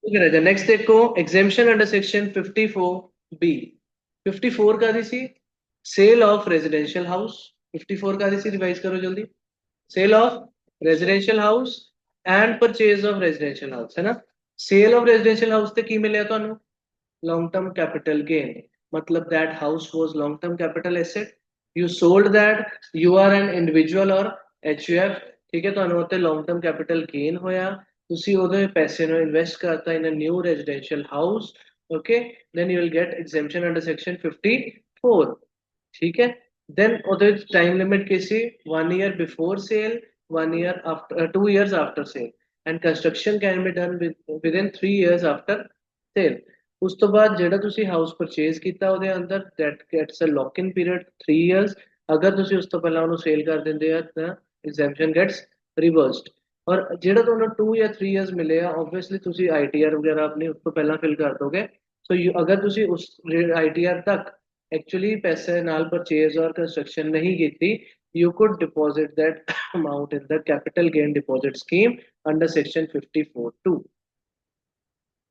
ठीक है राजा, नेक्स्ट देखो एग्जेम्पशन अंडर सेक्शन 54B। 54 का दी सी सेल ऑफ रेजिडेंशियल हाउस। 54 का दी सी रिवाइज करो जल्दी। Sale of residential house and purchase of residential house है ना। सेल ऑफ रेजिडेंशियल हाउस ते की मिले ਤੁਹਾਨੂੰ long term capital gain, मतलब that house was long term capital asset, you sold that, you are an individual or HUF, ठीक है, ਤੁਹਾਨੂੰ ਉੱਤੇ long term capital gain ਹੋਇਆ, ਤੁਸੀਂ ਉਹਦੇ ਪੈਸੇ ਨੂੰ ਇਨਵੈਸਟ ਕਰਤਾ in a new residential house, okay, then you will get exemption under section 54, ठीक है। then ਉਹਦੇ time limit Ki C 1 year before sale, 1 year after 2 years after sale, and construction can be done within 3 years after sale। ਉਸ ਤੋਂ ਬਾਅਦ ਜਿਹੜਾ ਤੁਸੀਂ house purchase ਕੀਤਾ ਉਹਦੇ ਅੰਦਰ that gets a lock in period 3 years, ਅਗਰ ਤੁਸੀਂ ਉਸ ਤੋਂ ਪਹਿਲਾਂ ਉਹਨੂੰ ਸੇਲ ਕਰ ਦਿੰਦੇ ਆ ਤਾਂ exemption gets reversed। ਔਰ ਜਿਹੜਾ ਤੁਹਾਨੂੰ 2 ਜਾਂ 3 years ਮਿਲੇ ਆ obviously ਤੁਸੀਂ ITR ਵਗੈਰਾ ਆਪਣੀ ਉਸ ਤੋਂ ਪਹਿਲਾਂ ਫਿਲ ਕਰ ਦੋਗੇ। ਸੋ ਅਗਰ ਤੁਸੀਂ ਉਸ ITR ਤੱਕ actually ਪੈਸੇ ਨਾਲ purchase और construction नहीं ਕੀਤੀ, you could deposit that amount in the capital gain deposit scheme under section 54(2),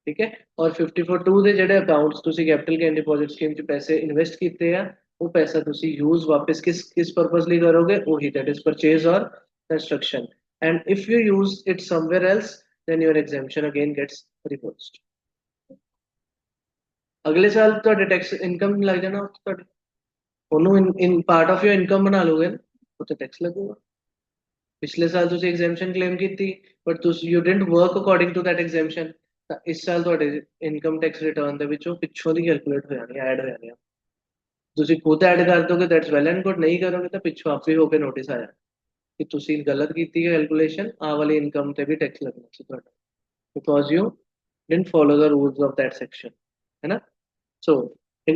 ठीक है। और 54(2) ਦੇ ਜਿਹੜੇ ਅਕਾਊਂਟਸ ਤੁਸੀਂ ਕੈਪੀਟਲ ਗੇਨ ਡਿਪੋਜ਼ਿਟ ਸਕੀਮ 'ਚ ਪੈਸੇ ਇਨਵੈਸਟ ਕੀਤੇ ਆ, ਉਹ ਪੈਸਾ ਤੁਸੀਂ ਯੂਜ਼ ਵਾਪਸ ਕਿਸ ਪਰਪਸ ਲਈ ਕਰੋਗੇ, ਉਹੀ ਦੈਟ ਇਜ਼ ਪਰਚੇਜ਼ ਔਰ construction. And if you use it somewhere else then your exemption again gets reversed। ਅਗਲੇ ਸਾਲ ਤੁਹਾਡੇ ਟੈਕਸ ਇਨਕਮ ਲੱਗ ਜਾਣਾ ਤੁਹਾਡੇ, ਉਹਨੂੰ in part of your income ਬਣਾ ਲੋਗੇ ਨਾ, ਉੱਤੇ ਟੈਕਸ ਲੱਗੂਗਾ। ਪਿਛਲੇ ਸਾਲ ਤੁਸੀਂ ਐਗਜ਼ੈਂਪਸ਼ਨ ਕਲੇਮ ਕੀਤੀ ਬਟ ਤੁਸੀਂ you didn't work according to that exemption, ਤਾਂ ਇਸ ਸਾਲ ਤੁਹਾਡੇ ਇਨਕਮ ਟੈਕਸ ਰਿਟਰਨ ਦੇ ਵਿੱਚੋਂ ਪਿੱਛੋਂ ਦੀ ਕੈਲਕੂਲੇਟ ਹੋ ਜਾਣੀ, ਐਡ ਹੋ ਜਾਣੀ। ਤੁਸੀਂ ਖੁਦ ਐਡ ਕਰ ਦੋਗੇ ਦੈਟਸ ਵੈਲ ਐਂਡ ਗੁੱਡ, ਨਹੀਂ ਕਰੋਗੇ ਤਾਂ ਪਿੱਛੋਂ ਆਪੇ ਹੋ ਕੇ ਨੋਟਿਸ ਆਇਆ ਕਿ ਤੁਸੀਂ ਗਲਤ ਕੀਤੀ ਹੈ ਕੈਲਕੂਲੇਸ਼ਨ, ਆ ਵਾਲੀ ਇਨਕਮ ਤੇ ਵੀ ਟੈਕਸ ਲੱਗਣਾ ਸੀ ਤੁਹਾਡਾ, because you didn't follow the rules of that section, ਹੈ ਨਾ। ਸੋ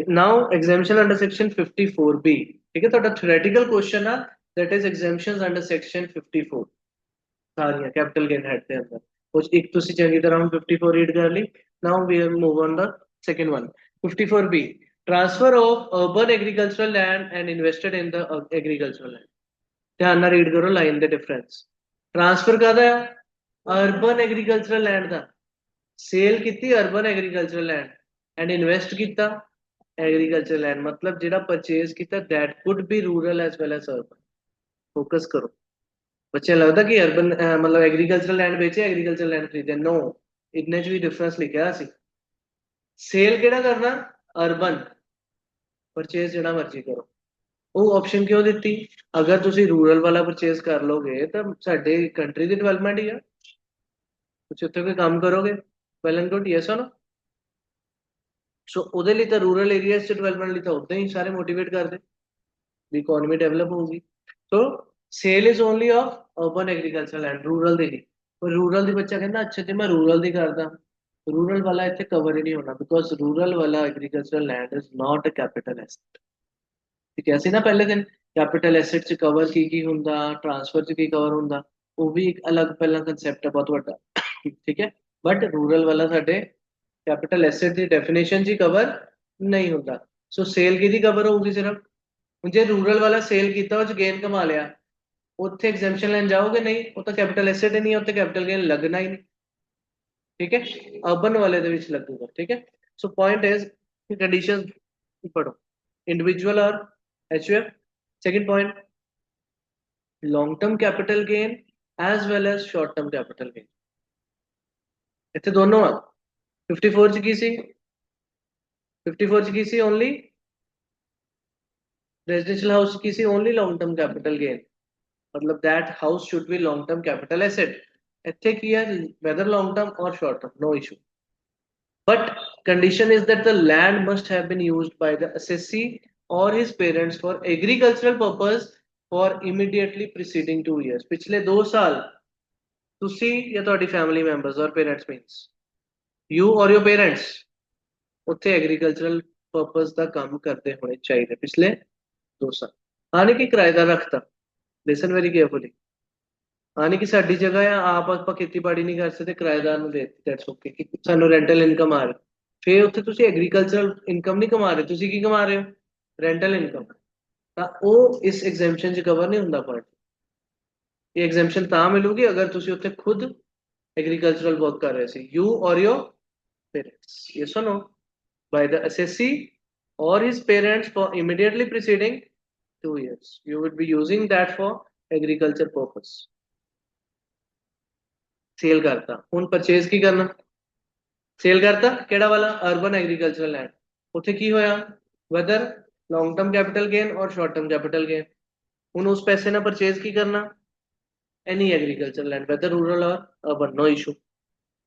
ਨਾਓ ਐਗਜ਼ੈਂਪਸ਼ਨ ਅੰਡਰ ਸੈਕਸ਼ਨ 54B, ਠੀਕ ਹੈ, ਤੁਹਾਡਾ ਥਿਓਰੈਟੀਕਲ ਕੁਐਸਚਨ ਆ that is exemptions under section 54 ਸਾਰੀਆਂ ਕੈਪੀਟਲ ਗੇਨ ਹੈਡ ਦੇ ਅੰਦਰ। ਕੁਝ ਇੱਕ ਤੁਸੀਂ ਚੰਗੀ ਤਰ੍ਹਾਂ 54 ਰੀਡ ਕਰ ਲਈ। Now we move on the second one 54B, transfer of urban agricultural land and invested in the agricultural land. ਧਿਆਨ ਨਾਲ ਰੀਡ ਕਰੋ ਲਾਈਨ ਦੇ ਡਿਫਰੈਂਸ। ਟ੍ਰਾਂਸਫਰ ਕਾਹਦਾ ਹੈ, ਅਰਬਨ ਐਗਰੀਕਲਚਰਲ ਲੈਂਡ ਦਾ, ਸੇਲ ਕੀਤੀ urban agricultural land and invest ਕੀਤਾ agriculture land, मतलब ਜਿਹੜਾ ਪਰਚੇਜ਼ ਕੀਤਾ that could be rural as well as urban। Focus करो बच्चे, लगता कि अर्बन मतलब एग्रीकल्चरल लैंड बेचे एग्रीकल्चरल लैंड खरीदे, नो, इतने च भी डिफरेंस लिखा सी। सेल केड़ा करना अर्बन, परचेज जिहड़ा मर्जी करो, वो ऑप्शन क्यों दिती, अगर तुसी रूरल वाला परचेज कर लोगे तो साडे कंट्री दी डेवलपमेंट ही है, तुसी उत्थे कोई काम करोगे, well and good, yes or no. सो ਉਹਦੇ ਲਈ ਤਾਂ रूरल एरियाज ਚ डेवलपमेंट ਲਈ ਤਾਂ ਉਦਾਂ ही सारे मोटिवेट कर दे, दी इकोनॉमी डेवलप होगी। So sale is only of urban agriculture land, rural ਦੀ ਨਹੀਂ। पर रूरल ਦੀ ਬੱਚਾ ਕਹਿੰਦਾ ਅੱਛਾ ਜੇ मैं रूरल ਦੀ करदा, रूरल वाला ਇੱਥੇ कवर ही नहीं होना, बिकॉज रूरल वाला agricultural land is not a capital asset. ठीक है, ਅਸੀਂ ਨਾ ਪਹਿਲੇ ਦਿਨ कैपिटल एसेट ਚ कवर ਕੀ ਹੁੰਦਾ, ट्रांसफर ਚ ਕੀ कवर ਹੁੰਦਾ, ਉਹ ਵੀ ਇੱਕ ਅਲੱਗ ਪਹਿਲਾਂ ਕਨਸੈਪਟ ਹੈ ਬਹੁਤ ਵੱਡਾ, ਠੀਕ ਹੈ। ਬਟ रूरल वाला ਸਾਡੇ कैपिटल एसेट ਦੀ ਡੈਫੀਨੇਸ਼ਨ ਚ कवर नहीं ਹੁੰਦਾ। ਸੋ ਸੇਲ ਕਿਹਦੀ कवर ਹੋਊਗੀ ਸਿਰਫ, ਜੇ रूरल वाला सेल किया ਉਹ ਚ ਗੇਨ ਕਮਾ ਲਿਆ, ਉੱਥੇ ਐਗਜ਼ੈਂਪਸ਼ਨ ਲੈਣ ਜਾਓਗੇ ਨਹੀਂ, ਉਹ ਤਾਂ ਕੈਪੀਟਲ ਐਸੈਟ ਹੀ ਨਹੀਂ, ਉੱਥੇ ਕੈਪੀਟਲ ਗੇਨ ਲੱਗਣਾ ਹੀ ਨਹੀਂ, ਠੀਕ ਹੈ। ਅਰਬਨ ਵਾਲੇ ਦੇ ਵਿੱਚ ਲੱਗੂਗਾ, ਠੀਕ ਹੈ। ਸੋ ਪੁਆਇੰਟ ਇਜ਼ ਕੰਡੀਸ਼ਨ ਪੜੋ, individual or HUF। Second point, long term capital gain as well as short term capital gain, ਇੱਥੇ ਦੋਨੋਂ ਆ। 54 ਚ ਕੀ ਸੀ, 54 ਚ ਕੀ ਸੀ, ਓਨਲੀ रेजिडेंशियल हाउस की सी only long term capital gain, मतलब that house should be long term capital asset. ਇੱਥੇ ਕੀ ਹੈ, whether long term or short term, no issue, but condition is that the land must have been used by the assessee or his parents for agricultural purpose for immediately preceding 2 years। ਪਿਛਲੇ 2 ਸਾਲ ਤੁਸੀਂ ਜਾਂ ਤੁਹਾਡੀ family members ਔਰ parents means you ਔਰ ਯੋਰ parents ਉੱਥੇ agricultural purpose ਦਾ ਕੰਮ ਕਰਦੇ ਹੋਣੇ ਚਾਹੀਦੇ ਪਿਛਲੇ 2 ਸਾਲ। ਹਾਂ ਨਹੀਂ ਕਿ ਕਿਰਾਏਦਾਰ ਰੱਖਤਾ, ਲਿਸਨ ਵੈਰੀ ਕੇਅਰਫੁਲੀ, ਹਾਂ ਨਹੀਂ ਕਿ ਸਾਡੀ ਜਗ੍ਹਾ ਆ ਆਪ ਆਪਾਂ ਖੇਤੀਬਾੜੀ ਨਹੀਂ ਕਰ ਸਕਦੇ ਕਿਰਾਏਦਾਰ ਨੂੰ ਦੇ ਦਿੱਤੀ, ਦੈਟਸ ਓਕੇ, ਕਿ ਸਾਨੂੰ ਰੈਂਟਲ ਇਨਕਮ ਆ ਰਹੀ, ਫਿਰ ਉੱਥੇ ਤੁਸੀਂ ਐਗਰੀਕਲਚਰਲ ਇਨਕਮ ਨਹੀਂ ਕਮਾ ਰਹੇ, ਤੁਸੀਂ ਕੀ ਕਮਾ ਰਹੇ ਹੋ, ਰੈਂਟਲ ਇਨਕਮ, ਤਾਂ ਉਹ ਇਸ ਐਗਜ਼ੈਂਪਸ਼ਨ 'ਚ ਕਵਰ ਨਹੀਂ ਹੁੰਦਾ ਪਾਰਟ। ਇਹ ਐਗਜ਼ੈਂਪਸ਼ਨ ਤਾਂ ਮਿਲੂਗੀ ਅਗਰ ਤੁਸੀਂ ਉੱਥੇ ਖੁਦ ਐਗਰੀਕਲਚਰਲ ਵਰਕ ਕਰ ਰਹੇ ਸੀ, ਯੂ ਔਰ ਯੋਰ parents. Yes or no? By the assessee or his parents for immediately preceding 2 years. You would be using that for agriculture purpose. Sale करता ਹੁਣ परचेज की करना सेल करता ਕਿਹੜਾ ਵਾਲਾ अर्बन एग्रीकल्चरल लैंड ਉੱਥੇ ਕੀ ਹੋਇਆ whether long term capital gain or short term capital gain ਹੁਣ ਉਸ ਪੈਸੇ ਨਾਲ परचेज ਕੀ करना any agricultural land whether rural or urban no issue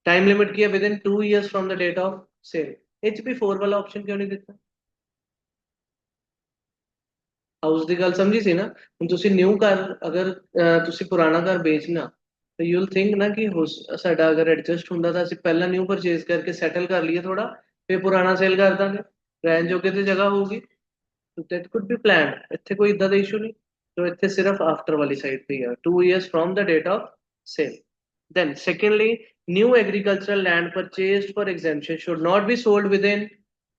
time limit किया within 2 years from the date of sale HP4 वाला option क्यों नहीं देता ਹਾਊਸ ਦੀ ਗੱਲ ਸਮਝੀ ਸੀ ਨਾ ਹੁਣ ਤੁਸੀਂ ਨਿਊ ਘਰ ਅਗਰ ਤੁਸੀਂ ਪੁਰਾਣਾ ਘਰ ਵੇਚਣਾ ਤਾਂ ਯੂ ਵਿਲ ਥਿੰਕ ਨਾ ਕਿ ਸਾਡਾ ਅਗਰ ਐਡਜਸਟ ਹੁੰਦਾ ਤਾਂ ਅਸੀਂ ਪਹਿਲਾਂ ਨਿਊ ਪਰਚੇਜ਼ ਕਰਕੇ ਸੈਟਲ ਕਰ ਲਈਏ ਥੋੜਾ ਫਿਰ ਪੁਰਾਣਾ ਸੇਲ ਕਰ ਦਾਂਗੇ ਰਹਿਣ ਜੋਗੇ ਤੇ ਜਗ੍ਹਾ ਹੋਊਗੀ ਦੈਟ ਕੁਡ ਬੀ ਪਲਾਨਡ ਇੱਥੇ ਕੋਈ ਇਦਾਂ ਦਾ ਇਸ਼ੂ ਨਹੀਂ ਸੋ ਇੱਥੇ ਸਿਰਫ ਆਫਟਰ ਵਾਲੀ ਸਾਈਡ ਤੇ ਹੀ ਆ 2 years from the date of sale. Then secondly, new agricultural land purchased for exemption should not be sold within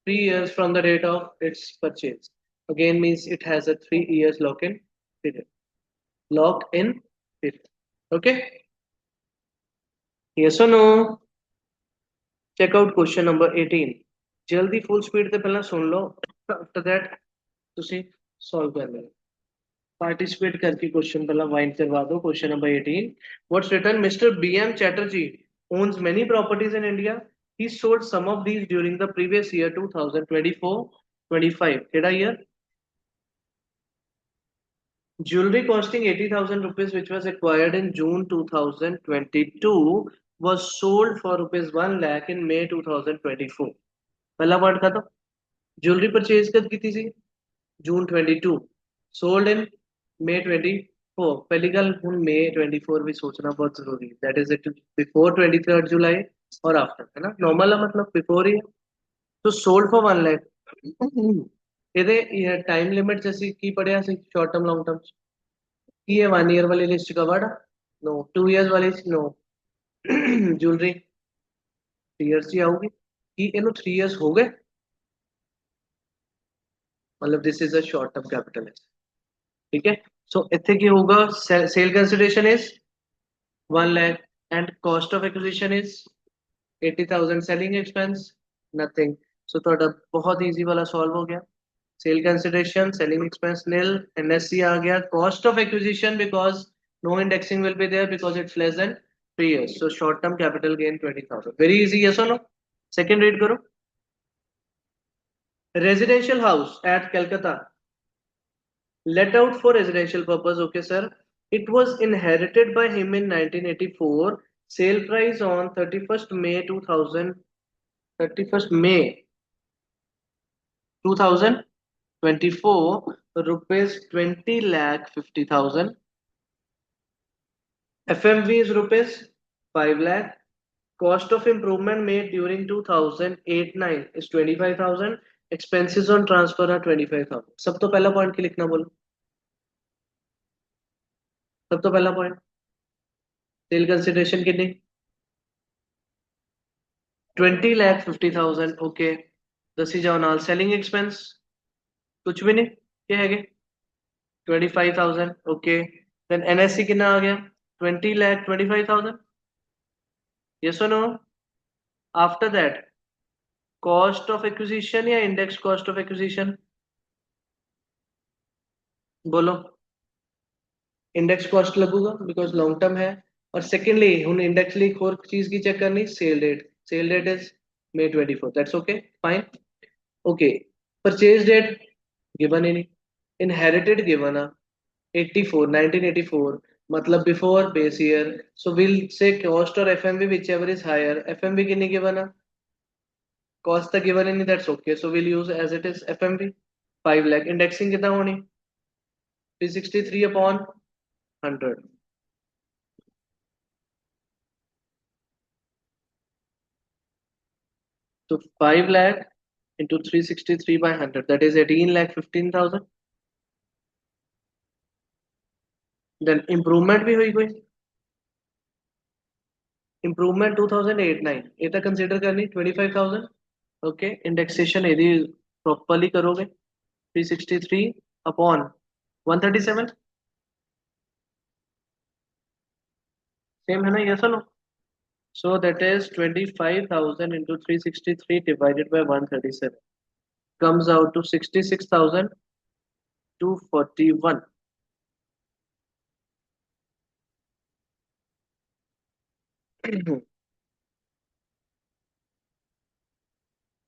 3 years from the date of its purchase. Again means it has a 3 years lock-in period. Lock-in period. Okay? Yes or no? Check out question number 18. जल्दी full speed ਤੇ ਪਹਿਲਾਂ ਸੁਣ ਲਓ after that ਤੁਸੀਂ solve ਕਰ ਲੈਣਾ participate करके question पहला wind करवा दो question number 18 what's written Mr. BM Chatterjee owns many properties in India he sold some of these during the previous year 2024-25 केड़ा year jewelry costing 80,000 rupees which was acquired in June 2022 was sold for rupees 1 lakh in May 2024 पहला part का तो jewelry purchase कब की थी June 22 sold in May 24 पहली गल हुन May 24 भी सोचना बहुत जरूरी है that is it before 23rd जुलाई और आफ्टर है ना नॉर्मल है मतलब बिफोर ही तो सोल्ड फॉर 1 लाख ਇਹਦੇ ਟਾਈਮ ਲਿਮਿਟ ਅਸੀਂ ਕੀ ਪੜਿਆ ਸੀ ਸ਼ਾਰਟ ਟਰਮ ਲੌਂਗ ਟਰਮ ਕੀ ਹੈ 1 ਈਅਰ ਵਾਲੀ ਲਿਸਟ ਕਵਰਡ नो 2 ਇਅਰਸ ਵਾਲੀ नो ਜੁਐਲਰੀ 3 ਇਅਰਸ ਹੀ ਆਊਗੀ ਕੀ ਇਹਨੂੰ 3 ਇਅਰਸ ਹੋ ਗਏ मतलब this is a short term capital ठीक है सो इत्थे की होगा sale consideration is 1 lakh and cost of acquisition is 80,000 selling expense nothing so थोड़ा बहुत इजी वाला सॉल्व हो गया sale consideration selling expense nil NSC आ गया cost of acquisition because no indexing will be there because it's less than 3 years so short term capital gain 20,000 very easy yes or no second read करो residential house at Calcutta let out for residential purpose okay sir it was inherited by him in 1984 sale price on 31st May 2000 31st May 2024 rupees 20 lakh 50,000 FMV is rupees 5 lakh cost of improvement made during 2008-9 is 25,000 expenses on transfer are 25,000 सब तो पहला point की लिखना बोलो सब तो पहला point sale consideration कितनी 20,50,000 ओके दसी जाओ नाल सेलिंग एक्सपेंस कुछ भी नहीं क्या है 25,000 ओके देन NSC कितना आ गया 20,25,000 yes or no after that cost of acquisition या index cost of acquisition बोलो इंडेक्स कॉस्ट लगूगा बिकॉज लॉन्ग टर्म है और सेकेंडली हूँ इंडेक्स ली एक और चीज की चेक करनी sale date is May 24 that's okay fine okay purchase date given ही नहीं इनहेरिटेड गिवन 1984 मतलब before base year so will say cost or FMV whichever is higher FMV कितनी गिवन है कॉस्ट तक गिवन ही नहीं that's okay so will use as it is FMV 5 lakh indexing कितना होनी 363 upon 100 so 5 lakh into 363 by 100 that is 18 lakh 15,000 then improvement भी हुई कोई improvement 2008-9 ये तो consider करनी 25,000 okay indexation यदि properly करोगे 363 upon 137 सेम है ना yes or no So that is 25,000 into 363 divided by 137 comes out to 66,241.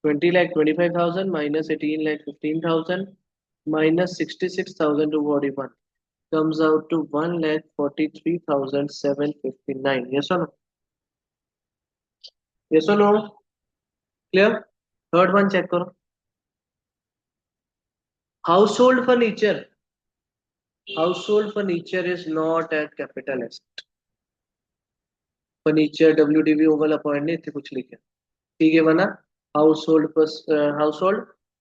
20 lakh 25,000 minus 18 lakh 15,000 minus 66,241 comes out to 1 lakh 43,759. Yes or no? Yes or no? Clear? Third one check करो. Household furniture. Household furniture is not a capital S. Furniture WDV ओवल appoint नहीं थे कुछ लिखे. ठीक है बना. Household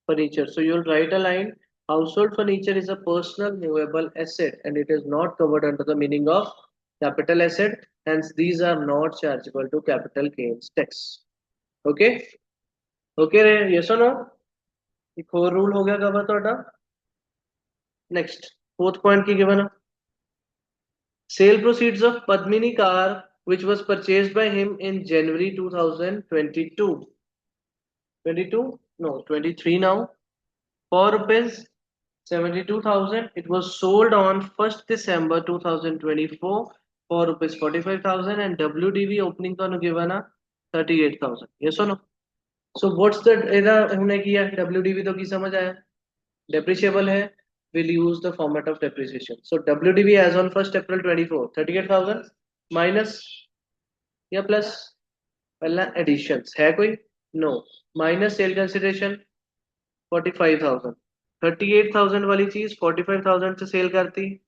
furniture. So you'll write a line. Household furniture is a personal movable asset and it is not covered under the meaning of capital asset. Hence these are not chargeable to capital gains tax. Okay? Okay रे, yes or no? एक और rule हो गया cover ਤੁਹਾਡਾ. Next, fourth point की given है. Sale proceeds of Padmini car which was purchased by him in January 2022. 22? No, 23 now. For rupees 72,000. It was sold on 1st December 2024 for rupees 45,000 and WDV opening का given है 38,000. Yes or no? So what's the इधर हमने किया WDV तो की समझ आया. Depreciable है. Will use the format of depreciation. So WDV as on 1st April 24 38,000 minus या plus पहला additions है कोई. No. Minus sale consideration 45,000. 38,000 वाली चीज 45,000 से सेल करती.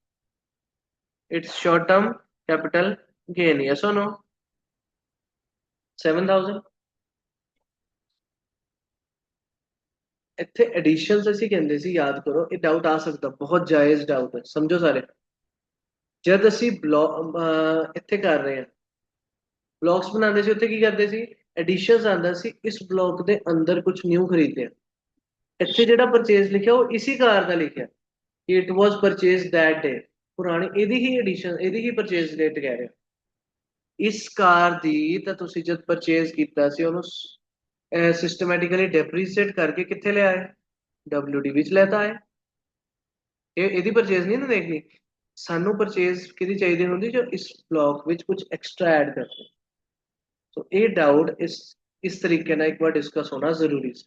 It's short term capital gain. Yes or no? 7,000. ਇੱਥੇ ਐਡੀਸ਼ਨਸ ਅਸੀਂ ਕਹਿੰਦੇ ਸੀ ਯਾਦ ਕਰੋ. ਇਹ ਡਾਊਟ ਆ ਸਕਦਾ, ਬਹੁਤ ਜਾਇਜ਼ ਡਾਊਟ ਹੈ, ਸਮਝੋ ਸਾਰੇ. ਜਦ ਅਸੀਂ ਬਲੌਕ ਇੱਥੇ ਕਰ ਰਹੇ ਹਾਂ ਬਲੌਕਸ ਬਣਾਉਂਦੇ ਸੀ ਉੱਥੇ ਕੀ ਕਰਦੇ ਸੀ ਐਡੀਸ਼ਨਸ ਆਂਦਾ ਸੀ ਇਸ ਬਲੌਕ ਦੇ ਅੰਦਰ ਕੁਝ ਨਿਊ ਖਰੀਦਿਆ. ਇੱਥੇ ਜਿਹੜਾ ਪਰਚੇਜ਼ ਲਿਖਿਆ ਉਹ ਇसी ਕਾਰ ਦਾ ਲਿਖਿਆ ਕਿ ਇਟ ਵਾਸ ਪਰਚੇਜ਼ ਦੈਟ ਡੇ. ਪੁਰਾਣੀ ਇਹਦੀ ਹੀ ਐਡੀਸ਼ਨ ਇਹਦੀ ਹੀ ਪਰਚੇਜ਼ ਡੇਟ ਕਹਿ ਰਿਹਾ. ਇਸ ਕਾਰ ਦੀ ਤਾਂ ਤੁਸੀਂ ਜਦ ਪਰਚੇਜ਼ ਕੀਤਾ ਸੀ ਉਹਨੂੰ ਸਿਸਟਮੈਟਿਕਲੀ ਡੈਪਰੀਸ਼ੀਏਟ ਕਰਕੇ ਕਿੱਥੇ ਲੈ ਆਏ WD ਵਿੱਚ ਲੈਤਾ ਆਏ. ਇਹਦੀ ਪਰਚੇਜ਼ ਨਹੀਂ ਨਾ ਦੇਖਣੀ. ਸਾਨੂੰ ਪਰਚੇਜ਼ ਕਿਹਦੀ ਚਾਹੀਦੀ ਹੁੰਦੀ ਜੋ ਇਸ ਬਲੌਕ ਵਿੱਚ ਕੁਝ ਐਕਸਟਰਾ ਐਡ ਕਰਦੇ. ਸੋ ਇਹ ਡਾਊਟ ਇਸ ਤਰੀਕੇ ਨਾਲ ਇੱਕ ਵਾਰ ਡਿਸਕਸ ਹੋਣਾ ਜ਼ਰੂਰੀ ਸੀ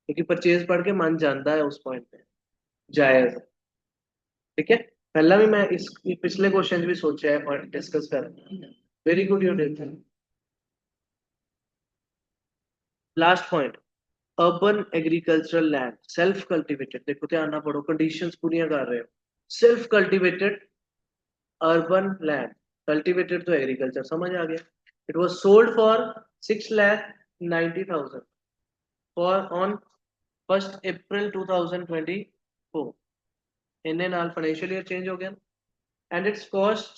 क्योंकि परचेज पढ़ के मन जाता है उस पॉइंट पे जायज. ठीक है. पहला भी मैं इस पिछले क्वेश्चन भी सोचा है और डिस्कस कर. Very good you did. Last point urban agricultural land self cultivated. देखो ध्यान ना पढ़ो कंडीशंस पूरी कर रहे हो. Self cultivated urban land. Cultivated तो एग्रीकल्चर समझ आ गया. It was sold for 6,90,000 for on 1st April 2024. इन्हें नाल फाइनेंशियल ईयर चेंज हो गया. And its cost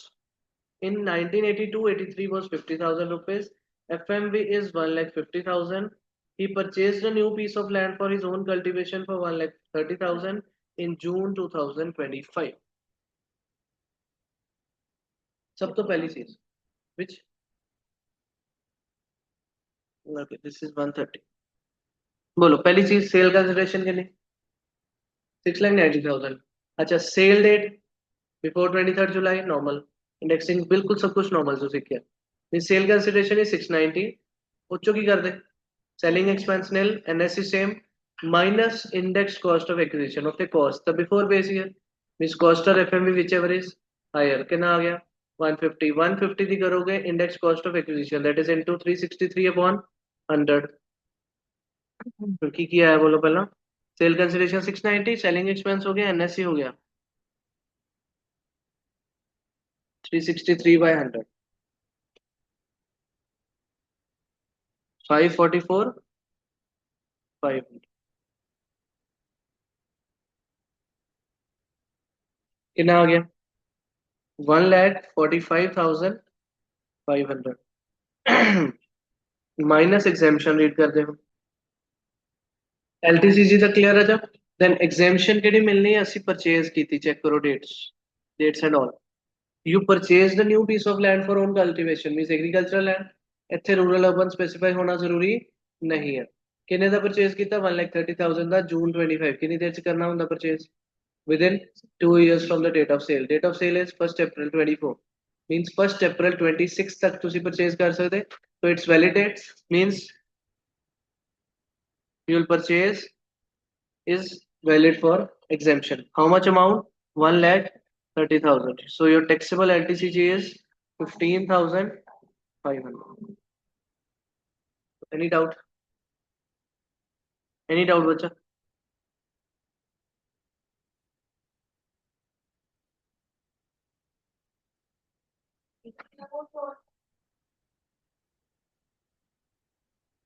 in 1982-83 was 50,000 rupees. FMV is 1,50,000. He purchased a new piece of land for his own cultivation for 1,30,000 in June 2025. सब तो पहली चीज which okay, this is 130. बोलो पहली चीज सेल कंसिडरेशन के लिए 6,90,000. अच्छा सेल डेट बिफोर 23rd जुलाई नॉर्मल इंडेक्सिंग बिल्कुल सब कुछ नॉर्मल जो सीख गया. Sale consideration is 690. उच्चों की कर दे. Selling expense nil NSC same minus index cost of acquisition okay cost the before base year means cost or FMV whichever is higher कितना आ गया 150 दी करोगे index cost of acquisition that is into 363 upon 100. फिर की किया है बोलो पहला सेल कंसिडरेशन 690 सेलिंग एक्सपेंस हो गया एनएससी हो गया 363 by 100 544 500 कितना आ गया 1,45,500 माइनस एग्जेम्पशन रीड कर दे. एलटीसीजी तक क्लियर है जब देन एग्जेम्पशन केड़ी मिलनी है ਅਸੀਂ परचेज ਕੀਤੀ चेक करो dates and all. You purchased a new piece of land for own cultivation means agricultural land. ਇੱਥੇ ਰੂਰਲ ਅਰਬਨ ਸਪੈਸੀਫਾਈ ਹੋਣਾ ਜ਼ਰੂਰੀ ਨਹੀਂ ਹੈ। ਕਿੰਨੇ ਦਾ ਪਰਚੇਸ ਕੀਤਾ? 1,30,000 ਦਾ ਜੂਨ 25। ਕਿੰਨੀ ਦੇਰ ਚ ਕਰਨਾ ਹੁੰਦਾ purchase? within 2 years from the date of sale. Date of sale is 1st April 24, means 1st April 26 तक तुसी purchase कर सकते। so it's valid date means you will purchase is valid for exemption. How much amount? 1,30,000. so your taxable LTCG is 15,500. any doubt? any doubt बच्चा?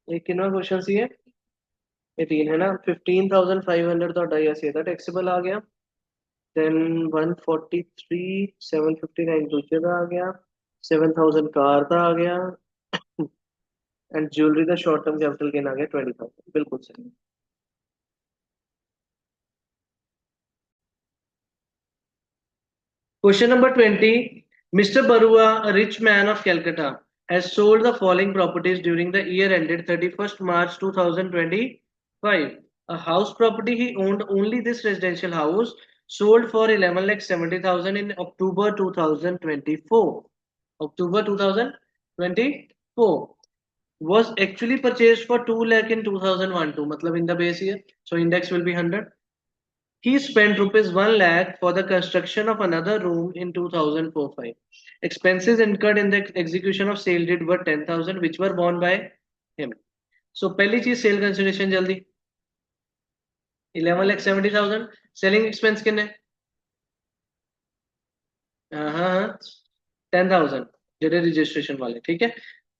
ये कितना question सी है? ये 3 है ना। 15,500 ਤੁਹਾਡਾ ਇਹ ਸੀ ਦਾ ਟੈਕਸੇਬਲ ਆ ਗਿਆ। then 143 759 ਦੂਜੇ ਦਾ ਆ ਗਿਆ। 7,000 ਕਾਰ ਦਾ ਆ ਗਿਆ। एंड ज्वेलरी का शॉर्ट टर्म कैपिटल गेन आ गया 20,000। बिल्कुल सही। Question number 20। Mr. Barua, a rich man of Calcutta, has sold the following properties during the year ended 31st March 2025. A house property he owned only this residential house sold for 11,70,000 in October 2024. October 2024 was actually purchased for 2 lakh in 2012, matlab in the base year, so index will be 100. He spent rupees 1 lakh for the construction of another room in 2004-5. Expenses incurred in the execution of sale deed were 10,000, which were borne by him. So पहली चीज sale consideration जल्दी 11,70,000। Selling expense कितने? हाँ 10,000 जेडे registration वाले, ठीक है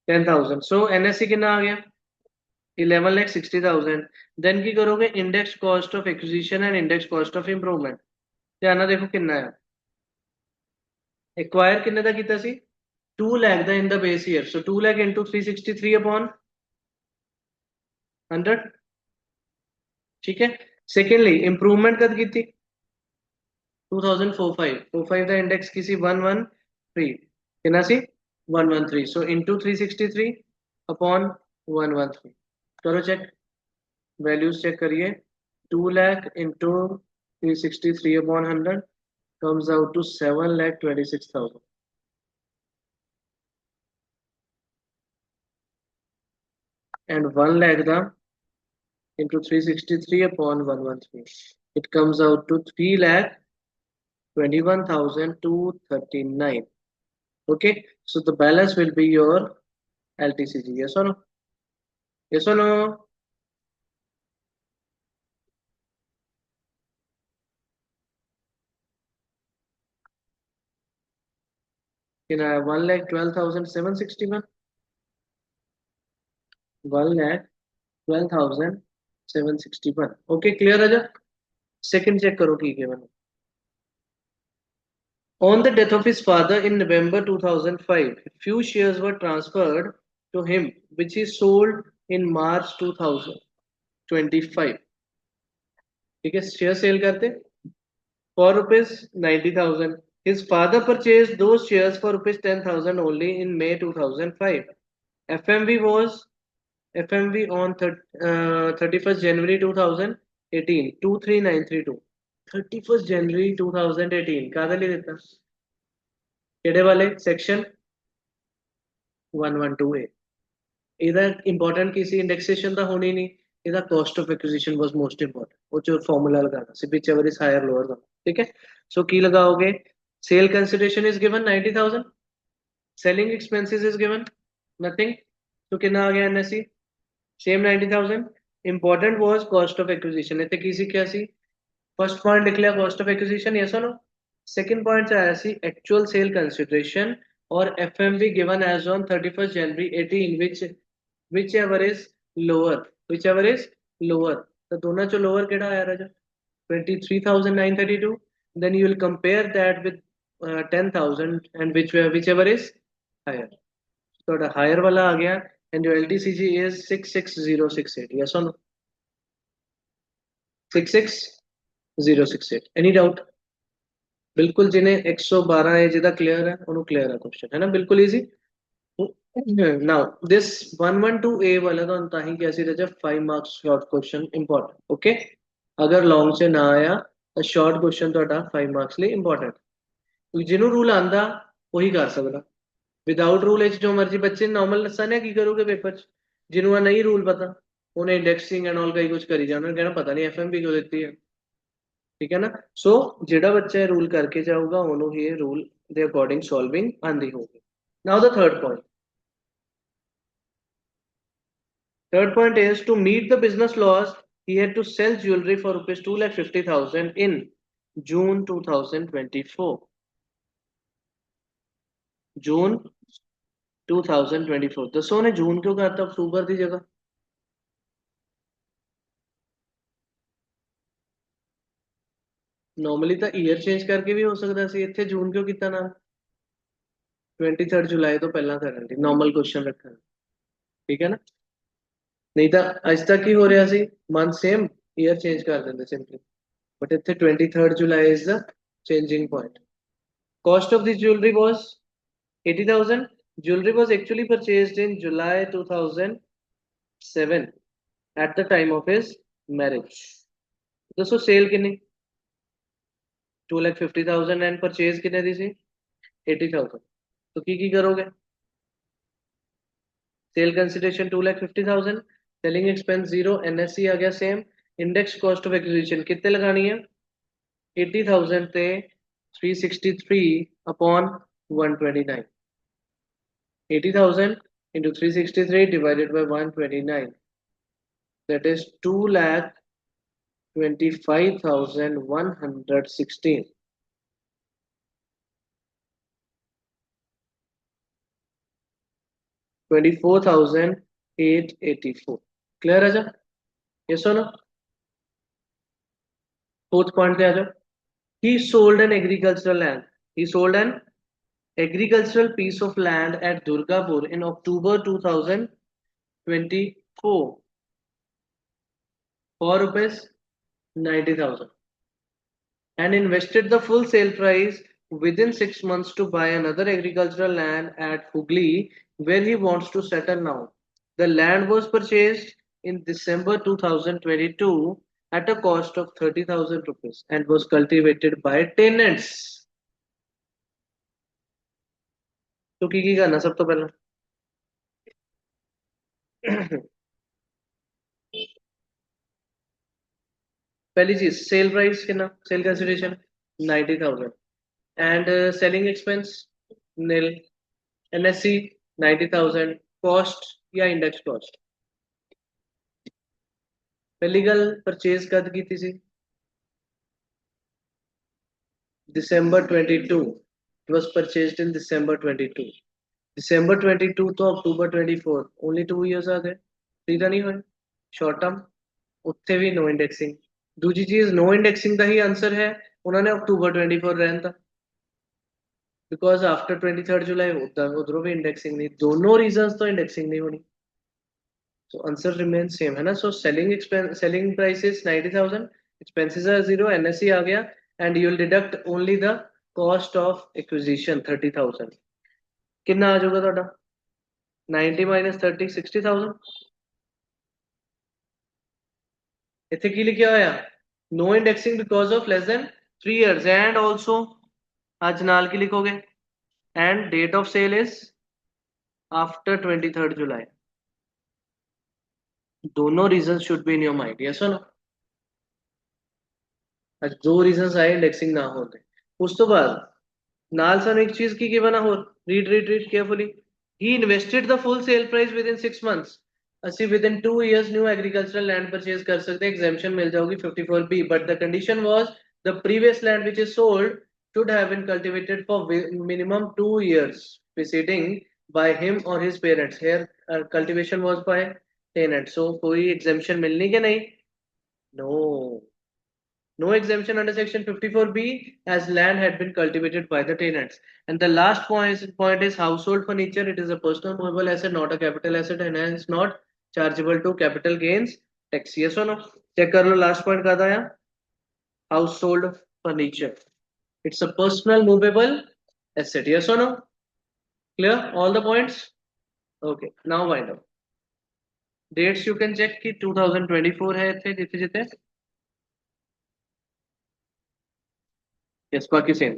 10,000। सो NSC कितना आ गया? 11,60,000। देन की करोगे index cost of acquisition and index cost of improvement. ध्यान देखो कितना है। एक्वायर कितने का किया सी? 2 lakh in the base year, so 2 lakh into 363 upon 100, ठीक है। सेकेंडली इंप्रूवमेंट कद की थी? 2004-5 द इंडेक्स किसी 113 कितना सी? 113, सो इंटू 363 अपॉन 113। करो चेक, वैल्यूज चेक करिए। 2 lakh into 363 upon 100 comes out to 7,26,000। and 1 lakh the into 363 upon 113, it comes out to 3,21,239। okay, so the balance will be your LTCG. yes or no? yes or no? in 1,12,761, 1,12,761। okay, clear aja? second check karo ki given on the death of his father in November 2005, few shares were transferred to him, which he sold in March 2025। ठीक है, share cell करते for rupees 90,000। His father purchased those shares for rupees 10,000 only in May 2005। FMV was FMV on 31st January 2018 23932। 31st January 2018 कादा ले देता केड़े वाले section 112A। ਇਹਦਾ important ਕੀ ਸੀ? Indexation ਤਾਂ ਹੋਣੀ ਨਹੀਂ, ਇਹਦਾ cost of acquisition was most important. ਉਹ ਚ ਫਾਰਮੂਲਾ ਲਗਾਉਣਾ ਸੀ whichever is higher lower ਦਾ, ਠੀਕ ਹੈ। ਸੋ ਕੀ ਲਗਾਓਗੇ? Sale consideration is given 90,000, selling expenses is given nothing, तो कितना आ गया NSC? Same 90,000। Important was cost of acquisition. इतने की सी क्या सी? फर्स्ट पॉइंट लिख लिया cost of acquisition, yes or no. Second point आया सी एक्चुअल सेल कंसीडरेशन और FMV given as on 31st January 18 whichever is whichever is lower। तो दोनों चो lower केड़ा आया राजा? 23,932। then you will compare that with 10,000 and whichever is higher। तो higher वाला आ गया and your LTCG is 66068। yes or no? 66068। any doubt? बिल्कुल जिन्हें 112 है जिदा क्लियर है उन्होंने क्लियर है क्वेश्चन, है ना, बिल्कुल इजी। Now this 112A वाला तो अंता ही कैसी रह जाए 5 marks short question important. Okay, अगर long से ना आया तो short question तो 5 marks लिए important. ਜਿਹਨੂੰ ਰੂਲ ਆਂਦਾ ਉਹੀ ਕਰ ਸਕਦਾ ਵਿਦਆਊਟ ਰੂਲ ਵਿੱਚ ਜੋ ਮਰਜ਼ੀ ਬੱਚੇ ਨਾਰਮਲ ਦੱਸਣ ਕੀ ਕਰੋਗੇ ਪੇਪਰ 'ਚ ਜਿਹਨੂੰ ਆ ਨਹੀਂ ਰੂਲ ਪਤਾ ਉਹਨੇ ਇੰਡੈਕਸਿੰਗ ਐਂਡ ਆਲ ਕਈ ਕੁਝ ਕਰੀ ਜਾਣਾ ਕਹਿਣਾ ਪਤਾ ਨਹੀਂ ਐਫਐਮਬੀ ਕਿਉਂ ਦਿੱਤੀ ਹੈ ਠੀਕ ਹੈ ਨਾ ਸੋ ਜਿਹੜਾ ਬੱਚਾ ਰੂਲ ਕਰਕੇ ਜਾਊਗਾ ਉਹਨੂੰ ਹੀ ਰੂਲ ਦੇ ਅਕੋਰਡਿੰਗ ਸੋਲਵਿੰਗ ਆਂਦੀ ਹੋਊਗੀ ਨਾਓ ਦ third point is to meet the business laws he had to sell jewelry for rupees 2,50,000 in June 2024 June 2024 ਦੱਸੋ ਉਹਨੇ ਜੂਨ ਕਿਉਂ ਕਰਤਾ ਅਕਤੂਬਰ ਦੀ ਜਗ੍ਹਾ ਨਾਰਮਲੀ ਤਾਂ ਈਅਰ ਚੇਂਜ ਕਰਕੇ ਵੀ ਹੋ ਸਕਦਾ ਸੀ ਇੱਥੇ ਜੂਨ ਕਿਉਂ ਕੀਤਾ ਨਾ 23 ਜੁਲਾਈ ਤੋਂ ਪਹਿਲਾਂ ਕਰਨ ਦੀ ਨਾਰਮਲ ਕੁਐਸਚਨ ਰੱਖਣ ਠੀਕ ਹੈ ਨਾ ਨਹੀਂ ਤਾਂ ਅੱਜ ਤੱਕ ਕੀ ਹੋ ਰਿਹਾ ਸੀ ਮੰਥ ਸੇਮ ਈਅਰ ਚੇਂਜ ਕਰ ਦਿੰਦੇ ਸਿੰਪਲੀ ਬਟ ਇੱਥੇ 23 July is the changing point cost of this jewelry was 80,000 jewelry was actually purchased in July 2007 at the time of his marriage ਦੱਸੋ ਸੇਲ ਕਿੰਨੀ 2,50,000 एंड परचेज कितने दी सी 80,000 तो की करोगे sale consideration 2,50,000 selling expense 0 NSC आ गया same index cost of acquisition कितने लगानी है 80,000 ते 363 upon 129 80,000 into 363 divided by 129 that is 2,25,116 24,884 clear है जा yes or no fourth point पे आ जाओ he sold an agricultural land he sold an agricultural piece of land at Durgapur in October 2024 for rupees 90,000 and invested the full sale price within 6 months to buy another agricultural land at Hugli where he wants to settle now. The land was purchased in December 2022 at a cost of 30,000 rupees and was cultivated by tenants. तो की करना सब तो पहला पहली चीज sale price कितना sale consideration 90,000 and selling expense nil NSC 90,000 cost या index cost पहली गल परचेज कद की थी December 22 it was purchased in December 22 December 22 तो October 24 only 2 years आ गए सीधा नहीं हुए short term उत्थे भी no indexing दूसरी चीज no indexing का ही आंसर है उन्होंने October 24 रहन था बिकॉज आफ्टर 23 जुलाई उधरों भी इंडेक्सिंग नहीं दोनों रीजंस तो इंडेक्सिंग नहीं होनी so answer remains same है ना so selling price is 90,000 expenses are 0 NSE आ गया and you will deduct only the cost of acquisition 30,000 कितना आ जाएगा ਤੁਹਾਡਾ 90 minus 30 60,000 ਇੱਥੇ ਕੀ ਲਿਖਿਆ ਹੋਇਆ no indexing because of less than 3 years and also ਅੱਜ ਨਾਲ ਕੀ ਲਿਖੋਗੇ and date of sale is after 23 July दोनों reasons should be in your mind yes or no ਅੱਜ ਦੋ ਰੀਜ਼ਨਸ ਆਏ ਇੰਡੈਕਸਿੰਗ ਨਾ ਹੋਣ ਦੇ ਉਸ ਤੋਂ ਬਾਅਦ ਨਾਲ ਸਾਨੂੰ ਇੱਕ ਚੀਜ਼ ਕੀ ਬਣਾ ਹੋਰ read carefully he invested the full sale price within 6 months ਅਸੀਂ within 2 years new agricultural land purchase ਕਰ ਸਕਦੇ ਐਗਜ਼ੈਂਪਸ਼ਨ ਮਿਲ ਜਾਊਗੀ 54B but the condition was the previous land which is sold should have been cultivated for minimum 2 years preceding by him or his parents here cultivation was by tenant so कोई exemption मिलनी के नहीं no no exemption under section 54B as land had been cultivated by the tenants. And the last point is household furniture. It is a personal movable asset, not a capital asset, and hence not chargeable to capital gains tax. Yes or no? Check kar lo last point kya tha yahan? Household furniture. It's a personal movable asset. Yes or no? Clear? All the points? Okay now find out dates you can check कि 2024 है थे जितने जितने yes बाकी same